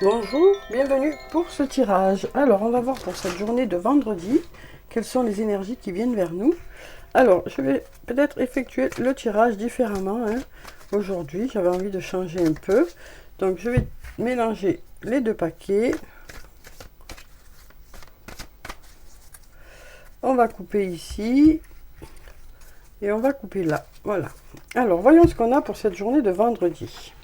Bonjour, bienvenue pour ce tirage. Alors, on va voir pour cette journée de vendredi, quelles sont les énergies qui viennent vers nous. Alors, je vais peut-être effectuer le tirage différemment. Aujourd'hui, j'avais envie de changer un peu. Donc, je vais mélanger les deux paquets. On va couper ici. Et on va couper là. Voilà. Alors, voyons ce qu'on a pour cette journée de vendredi.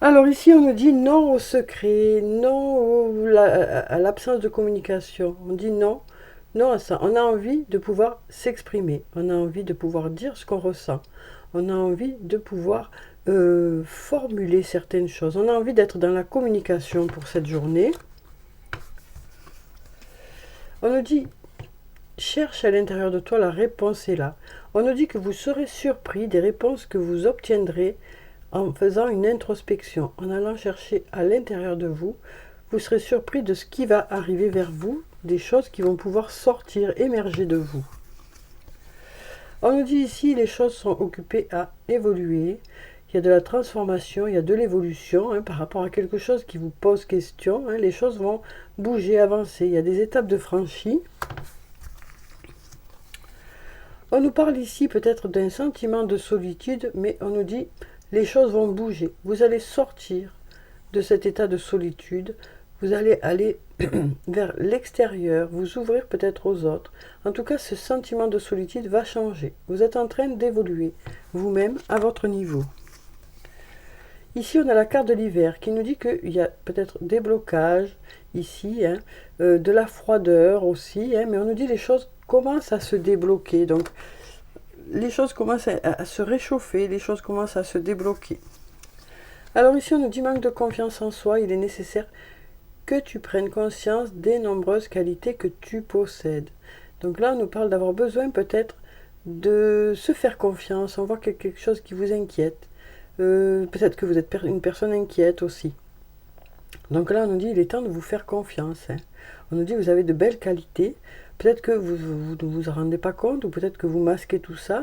Alors ici, on nous dit non au secret, non à l'absence de communication. On dit non, non à ça. On a envie de pouvoir s'exprimer. On a envie de pouvoir dire ce qu'on ressent. On a envie de pouvoir formuler certaines choses. On a envie d'être dans la communication pour cette journée. On nous dit cherche à l'intérieur de toi, la réponse est là. On nous dit que vous serez surpris des réponses que vous obtiendrez en faisant une introspection, en allant chercher à l'intérieur de vous. Vous serez surpris de ce qui va arriver vers vous, des choses qui vont pouvoir sortir, émerger de vous. On nous dit ici, les choses sont occupées à évoluer. Il y a de la transformation, il y a de l'évolution par rapport à quelque chose qui vous pose question. Les choses vont bouger, avancer. Il y a des étapes de franchie. On nous parle ici peut-être d'un sentiment de solitude, mais on nous dit les choses vont bouger. Vous allez sortir de cet état de solitude. Vous allez aller vers l'extérieur, vous ouvrir peut-être aux autres. En tout cas, ce sentiment de solitude va changer. Vous êtes en train d'évoluer vous-même à votre niveau. Ici, on a la carte de l'hiver qui nous dit qu'il y a peut-être des blocages ici, de la froideur aussi, mais on nous dit les choses commencent à se débloquer. Donc, les choses commencent à se réchauffer, les choses commencent à se débloquer. Alors ici, on nous dit manque de confiance en soi, il est nécessaire que tu prennes conscience des nombreuses qualités que tu possèdes. Donc là, on nous parle d'avoir besoin peut-être de se faire confiance. On voit qu'il y a quelque chose qui vous inquiète. Peut-être que vous êtes une personne inquiète aussi. Donc là, on nous dit il est temps de vous faire confiance. On nous dit vous avez de belles qualités. Peut-être que vous ne vous en rendez pas compte, ou peut-être que vous masquez tout ça.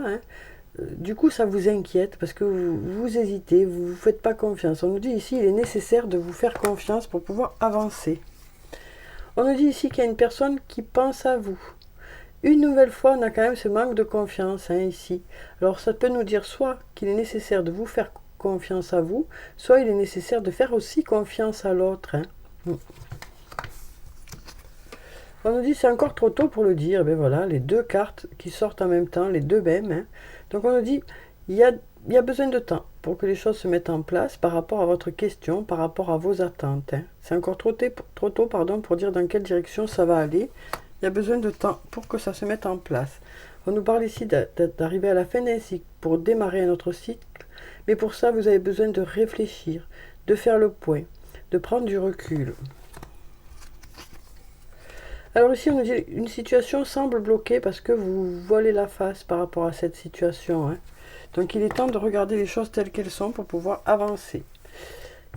Du coup, ça vous inquiète parce que vous hésitez, vous ne vous faites pas confiance. On nous dit ici il est nécessaire de vous faire confiance pour pouvoir avancer. On nous dit ici qu'il y a une personne qui pense à vous. Une nouvelle fois, on a quand même ce manque de confiance ici. Alors ça peut nous dire soit qu'il est nécessaire de vous faire confiance à vous, soit il est nécessaire de faire aussi confiance à l'autre. On nous dit c'est encore trop tôt pour le dire. Ben voilà, les deux cartes qui sortent en même temps, les deux mêmes. Donc on nous dit il y a besoin de temps pour que les choses se mettent en place par rapport à votre question, par rapport à vos attentes. C'est encore trop tôt pour dire dans quelle direction ça va aller. Il y a besoin de temps pour que ça se mette en place. On nous parle ici d'arriver à la fin d'un cycle pour démarrer un autre cycle. Mais pour ça, vous avez besoin de réfléchir, de faire le point, de prendre du recul. Alors ici, on nous dit une situation semble bloquée parce que vous voilez la face par rapport à cette situation. Donc il est temps de regarder les choses telles qu'elles sont pour pouvoir avancer.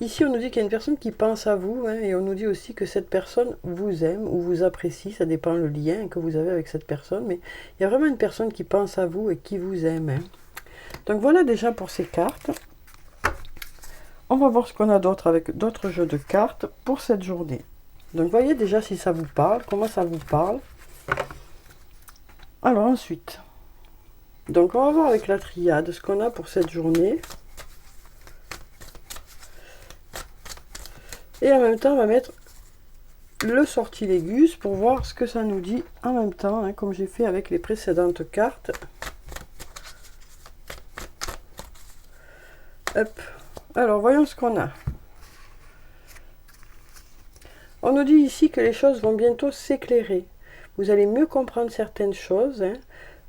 Ici, on nous dit qu'il y a une personne qui pense à vous, et on nous dit aussi que cette personne vous aime ou vous apprécie, ça dépend le lien que vous avez avec cette personne, mais il y a vraiment une personne qui pense à vous et qui vous aime. Donc voilà déjà pour ces cartes. On va voir ce qu'on a d'autre avec d'autres jeux de cartes pour cette journée. Donc voyez déjà si ça vous parle, comment ça vous parle. Alors ensuite, donc on va voir avec la triade ce qu'on a pour cette journée. Et en même temps, on va mettre le sortilégus pour voir ce que ça nous dit en même temps, comme j'ai fait avec les précédentes cartes. Hop. Alors, voyons ce qu'on a. On nous dit ici que les choses vont bientôt s'éclairer. Vous allez mieux comprendre certaines choses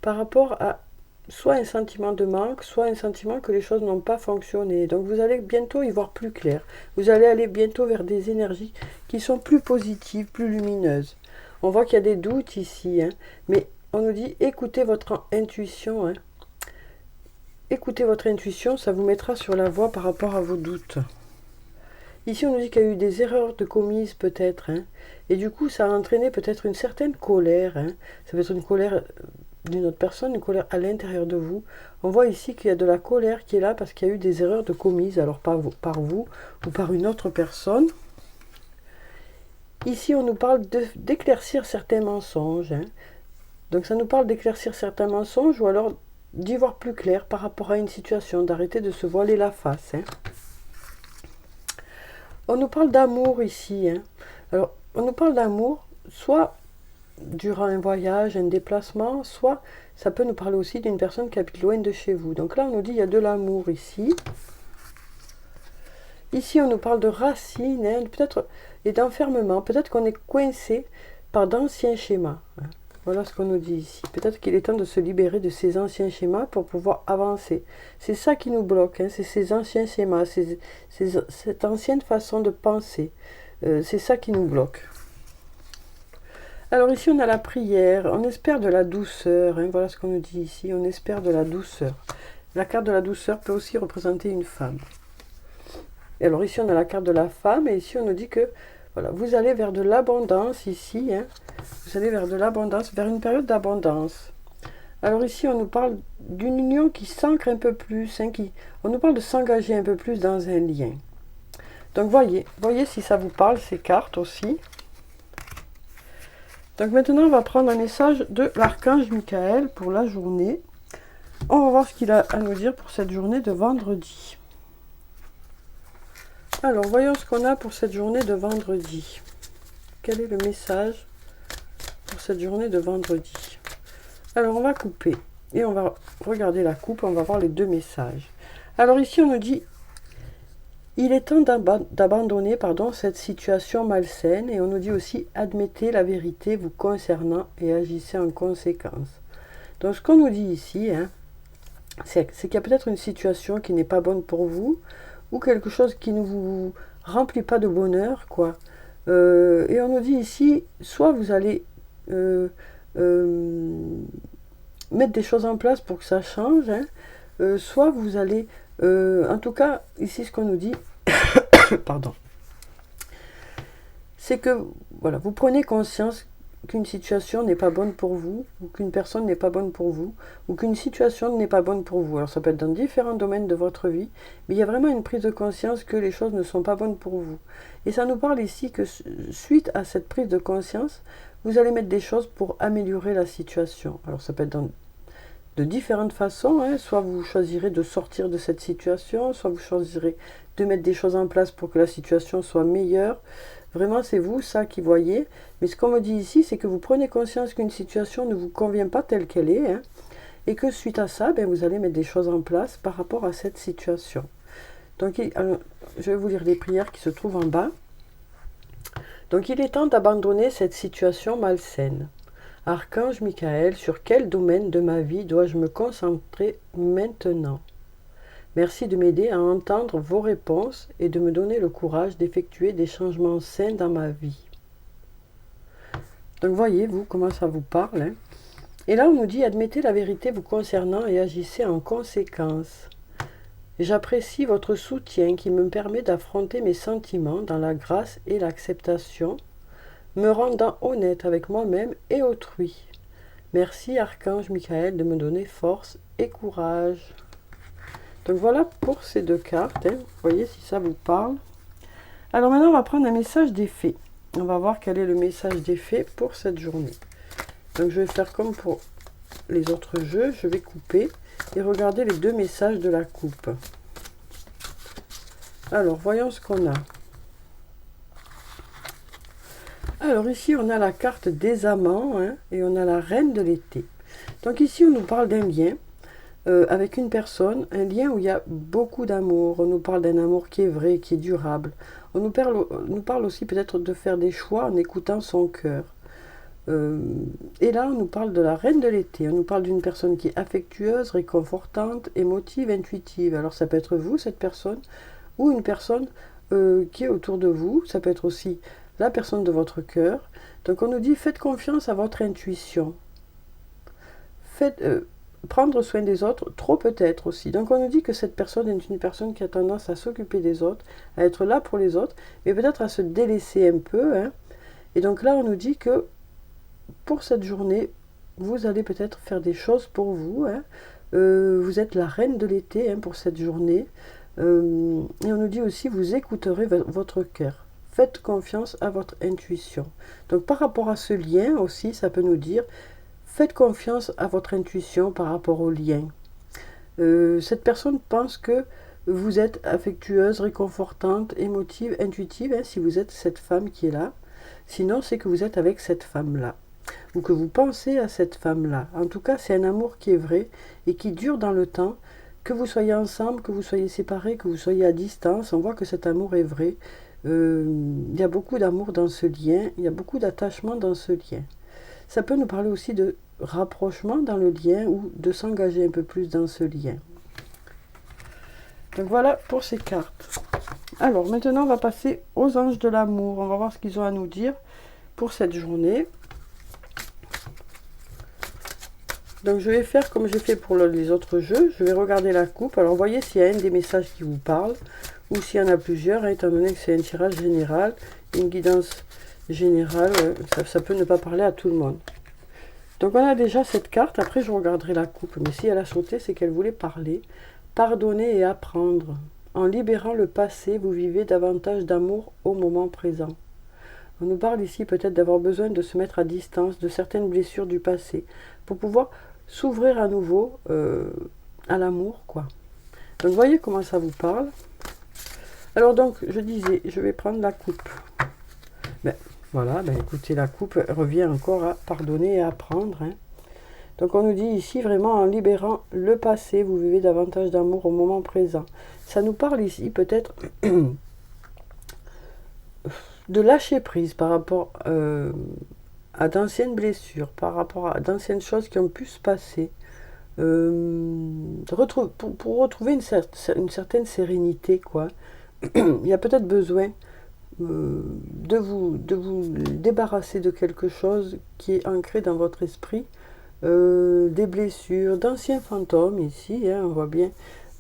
par rapport à soit un sentiment de manque, soit un sentiment que les choses n'ont pas fonctionné. Donc vous allez bientôt y voir plus clair. Vous allez aller bientôt vers des énergies qui sont plus positives, plus lumineuses. On voit qu'il y a des doutes ici, mais on nous dit écoutez votre intuition. Écoutez votre intuition, ça vous mettra sur la voie par rapport à vos doutes. Ici, on nous dit qu'il y a eu des erreurs de commises peut-être, et du coup, ça a entraîné peut-être une certaine colère. Ça peut être une colère d'une autre personne, une colère à l'intérieur de vous. On voit ici qu'il y a de la colère qui est là parce qu'il y a eu des erreurs de commises, alors par vous ou par une autre personne. Ici, on nous parle d'éclaircir certains mensonges. Hein. Donc ça nous parle d'éclaircir certains mensonges ou alors d'y voir plus clair par rapport à une situation, d'arrêter de se voiler la face. Hein. On nous parle d'amour ici. Hein. Alors, on nous parle d'amour, soit durant un voyage, un déplacement, soit ça peut nous parler aussi d'une personne qui habite loin de chez vous. Donc là, on nous dit qu'il y a de l'amour ici. Ici, on nous parle de racines, hein, peut-être, et d'enfermement. Peut-être qu'on est coincé par d'anciens schémas. Hein. Voilà ce qu'on nous dit ici. Peut-être qu'il est temps de se libérer de ces anciens schémas pour pouvoir avancer. C'est ça qui nous bloque, hein, c'est ces anciens schémas, cette ancienne façon de penser. C'est ça qui nous bloque. Alors ici, on a la prière. On espère de la douceur. Hein, voilà ce qu'on nous dit ici. On espère de la douceur. La carte de la douceur peut aussi représenter une femme. Et alors ici, on a la carte de la femme. Et ici, on nous dit que voilà, vous allez vers de l'abondance ici. Hein, vous allez vers de l'abondance, vers une période d'abondance. Alors ici, on nous parle d'une union qui s'ancre un peu plus. Hein, on nous parle de s'engager un peu plus dans un lien. Donc voyez si ça vous parle, ces cartes aussi. Donc maintenant, on va prendre un message de l'archange Michael pour la journée. On va voir ce qu'il a à nous dire pour cette journée de vendredi. Alors, voyons ce qu'on a pour cette journée de vendredi. Quel est le message pour cette journée de vendredi? Alors, on va couper et on va regarder la coupe. On va voir les deux messages. Alors ici, on nous dit... Il est temps d'abandonner cette situation malsaine et on nous dit aussi admettez la vérité vous concernant et agissez en conséquence. Donc ce qu'on nous dit ici, hein, c'est qu'il y a peut-être une situation qui n'est pas bonne pour vous ou quelque chose qui ne vous remplit pas de bonheur, quoi. Et on nous dit ici, soit vous allez mettre des choses en place pour que ça change, hein, soit vous allez... en tout cas, ici, ce qu'on nous dit, pardon, c'est que voilà, vous prenez conscience qu'une situation n'est pas bonne pour vous, ou qu'une personne n'est pas bonne pour vous, ou qu'une situation n'est pas bonne pour vous. Alors ça peut être dans différents domaines de votre vie, mais il y a vraiment une prise de conscience que les choses ne sont pas bonnes pour vous. Et ça nous parle ici que suite à cette prise de conscience, vous allez mettre des choses pour améliorer la situation. Alors ça peut être de différentes façons, hein. Soit vous choisirez de sortir de cette situation, soit vous choisirez de mettre des choses en place pour que la situation soit meilleure. Vraiment, c'est vous, ça, qui voyez. Mais ce qu'on me dit ici, c'est que vous prenez conscience qu'une situation ne vous convient pas telle qu'elle est, hein, et que suite à ça, vous allez mettre des choses en place par rapport à cette situation. Donc, je vais vous lire les prières qui se trouvent en bas. Donc, il est temps d'abandonner cette situation malsaine. Archange Michael, sur quel domaine de ma vie dois-je me concentrer maintenant? Merci de m'aider à entendre vos réponses et de me donner le courage d'effectuer des changements sains dans ma vie. Donc voyez-vous comment ça vous parle. Hein. Et là on nous dit admettez la vérité vous concernant et agissez en conséquence. J'apprécie votre soutien qui me permet d'affronter mes sentiments dans la grâce et l'acceptation, me rendant honnête avec moi-même et autrui. Merci Archange Michael de me donner force et courage. Donc voilà pour ces deux cartes, hein. Voyez si ça vous parle. Alors maintenant on va prendre un message d'effet. On va voir quel est le message d'effet pour cette journée. Donc je vais faire comme pour les autres jeux, je vais couper et regarder les deux messages de la coupe. Alors voyons ce qu'on a. Alors ici on a la carte des amants, hein, et on a la reine de l'été. Donc ici on nous parle d'un lien avec une personne, un lien où il y a beaucoup d'amour. On nous parle d'un amour qui est vrai, qui est durable. On nous parle aussi peut-être de faire des choix en écoutant son cœur. Et là, on nous parle de la reine de l'été. On nous parle d'une personne qui est affectueuse, réconfortante, émotive, intuitive. Alors ça peut être vous, cette personne, ou une personne qui est autour de vous. Ça peut être aussi la personne de votre cœur. Donc on nous dit, faites confiance à votre intuition. Prendre soin des autres, trop peut-être aussi. Donc on nous dit que cette personne est une personne qui a tendance à s'occuper des autres, à être là pour les autres, mais peut-être à se délaisser un peu. Hein. Et donc là, on nous dit que pour cette journée, vous allez peut-être faire des choses pour vous. Hein. Vous êtes la reine de l'été hein, pour cette journée. Et on nous dit aussi, vous écouterez votre cœur. Faites confiance à votre intuition. Donc par rapport à ce lien aussi, ça peut nous dire, faites confiance à votre intuition par rapport au lien. Cette personne pense que vous êtes affectueuse, réconfortante, émotive, intuitive, hein, si vous êtes cette femme qui est là. Sinon, c'est que vous êtes avec cette femme-là, ou que vous pensez à cette femme-là. En tout cas, c'est un amour qui est vrai et qui dure dans le temps. Que vous soyez ensemble, que vous soyez séparés, que vous soyez à distance, on voit que cet amour est vrai. Il y a beaucoup d'amour dans ce lien, il y a beaucoup d'attachement dans ce lien. Ça peut nous parler aussi de rapprochement dans le lien ou de s'engager un peu plus dans ce lien. Donc voilà pour ces cartes. Alors maintenant on va passer aux anges de l'amour. On va voir ce qu'ils ont à nous dire pour cette journée. Donc je vais faire comme j'ai fait pour les autres jeux. Je vais regarder la coupe. Alors voyez s'il y a un des messages qui vous parle ou s'il y en a plusieurs, hein, étant donné que c'est un tirage général, une guidance générale, ça peut ne pas parler à tout le monde. Donc on a déjà cette carte. Après je regarderai la coupe. Mais si elle a sauté, c'est qu'elle voulait parler. Pardonner et apprendre. En libérant le passé, vous vivez davantage d'amour au moment présent. On nous parle ici peut-être d'avoir besoin de se mettre à distance de certaines blessures du passé pour pouvoir s'ouvrir à nouveau à l'amour, quoi. Donc voyez comment ça vous parle. Alors donc, je disais, je vais prendre la coupe. Ben, voilà, ben, écoutez, la coupe revient encore à pardonner et apprendre, hein. Donc on nous dit ici vraiment en libérant le passé, vous vivez davantage d'amour au moment présent. Ça nous parle ici peut-être de lâcher prise par rapport à d'anciennes blessures, par rapport à d'anciennes choses qui ont pu se passer. Pour retrouver une certaine sérénité, quoi. Il y a peut-être besoin de vous débarrasser de quelque chose qui est ancré dans votre esprit. Des blessures, d'anciens fantômes ici, hein, on voit bien,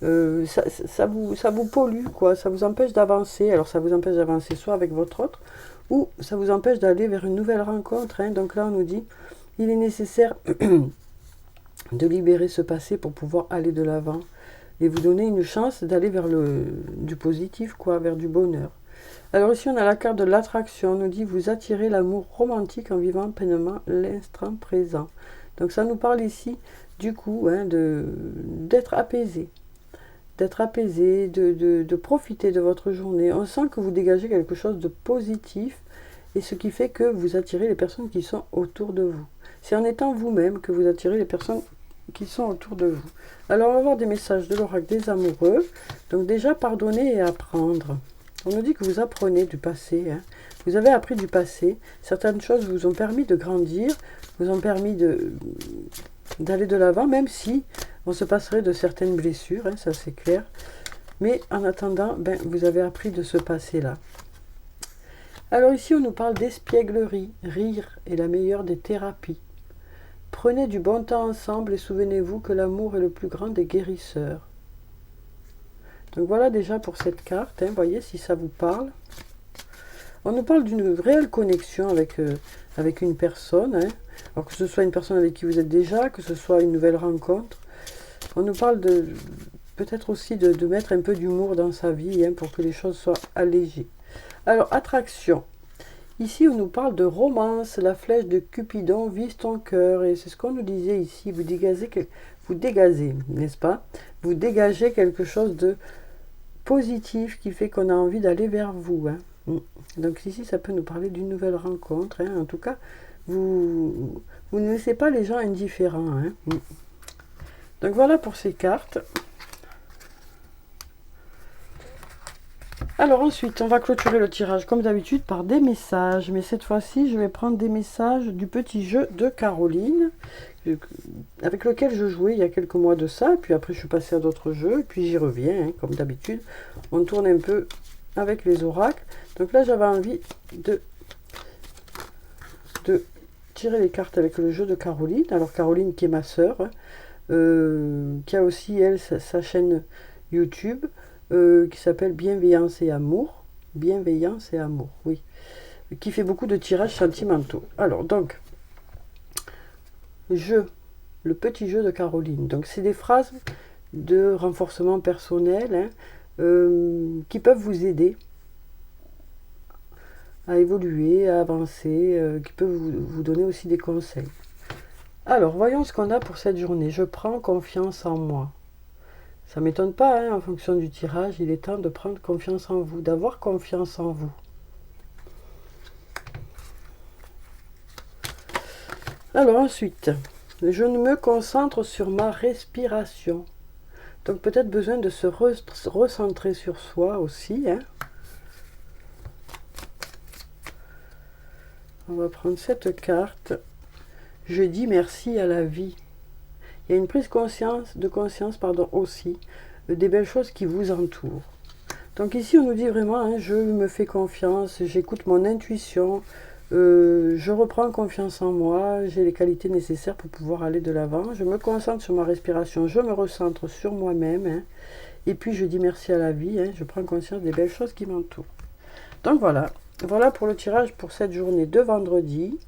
ça vous pollue, quoi, ça vous empêche d'avancer. Alors ça vous empêche d'avancer soit avec votre autre, ou ça vous empêche d'aller vers une nouvelle rencontre, hein. Donc là on nous dit, il est nécessaire de libérer ce passé pour pouvoir aller de l'avant, et vous donner une chance d'aller vers du positif, quoi, vers du bonheur. Alors ici on a la carte de l'attraction, on nous dit, vous attirez l'amour romantique en vivant pleinement l'instant présent. Donc ça nous parle ici, du coup, hein, d'être apaisé. D'être apaisé, de profiter de votre journée. On sent que vous dégagez quelque chose de positif, et ce qui fait que vous attirez les personnes qui sont autour de vous. C'est en étant vous-même que vous attirez les personnes qui sont autour de vous. Alors on va voir des messages de l'oracle des amoureux. Donc déjà, pardonner et apprendre. On nous dit que vous apprenez du passé, hein. Vous avez appris du passé. Certaines choses vous ont permis de grandir, vous ont permis d'aller de l'avant, même si on se passerait de certaines blessures, hein, ça c'est clair. Mais en attendant, ben, vous avez appris de ce passé-là. Alors ici, on nous parle d'espièglerie. Rire est la meilleure des thérapies. Prenez du bon temps ensemble et souvenez-vous que l'amour est le plus grand des guérisseurs. Donc voilà déjà pour cette carte, hein, voyez si ça vous parle. On nous parle d'une réelle connexion avec une personne, hein. Alors que ce soit une personne avec qui vous êtes déjà, que ce soit une nouvelle rencontre. On nous parle peut-être aussi de mettre un peu d'humour dans sa vie, hein, pour que les choses soient allégées. Alors, attraction. Ici, on nous parle de romance. La flèche de Cupidon vise ton cœur. Et c'est ce qu'on nous disait ici. Vous dégagez, n'est-ce pas? Vous dégagez quelque chose de positif qui fait qu'on a envie d'aller vers vous, hein. Donc ici, ça peut nous parler d'une nouvelle rencontre, hein. En tout cas, vous ne laissez pas les gens indifférents, hein. Donc voilà pour ces cartes. Alors ensuite, on va clôturer le tirage comme d'habitude par des messages. Mais cette fois-ci, je vais prendre des messages du petit jeu de Caroline, avec lequel je jouais il y a quelques mois de ça. Puis après, je suis passée à d'autres jeux. Et puis j'y reviens, hein, comme d'habitude. On tourne un peu avec les oracles. Donc là, j'avais envie de tirer les cartes avec le jeu de Caroline. Alors Caroline qui est ma sœur, hein, qui a aussi, elle, sa chaîne YouTube, qui s'appelle Bienveillance et Amour. Bienveillance et Amour, oui. Qui fait beaucoup de tirages sentimentaux. Alors, donc, je, le petit jeu de Caroline. Donc c'est des phrases de renforcement personnel, hein, qui peuvent vous aider à évoluer, à avancer, qui peuvent vous donner aussi des conseils. Alors, voyons ce qu'on a pour cette journée. Je prends confiance en moi. Ça ne m'étonne pas, hein, en fonction du tirage, il est temps de prendre confiance en vous, d'avoir confiance en vous. Alors ensuite, je me concentre sur ma respiration. Donc peut-être besoin de se recentrer sur soi aussi, hein. On va prendre cette carte. Je dis merci à la vie. Il y a une prise de conscience aussi, des belles choses qui vous entourent. Donc ici, on nous dit vraiment, hein, je me fais confiance, j'écoute mon intuition, je reprends confiance en moi, j'ai les qualités nécessaires pour pouvoir aller de l'avant. Je me concentre sur ma respiration, je me recentre sur moi-même, hein, et puis je dis merci à la vie, hein, je prends conscience des belles choses qui m'entourent. Donc voilà pour le tirage pour cette journée de vendredi.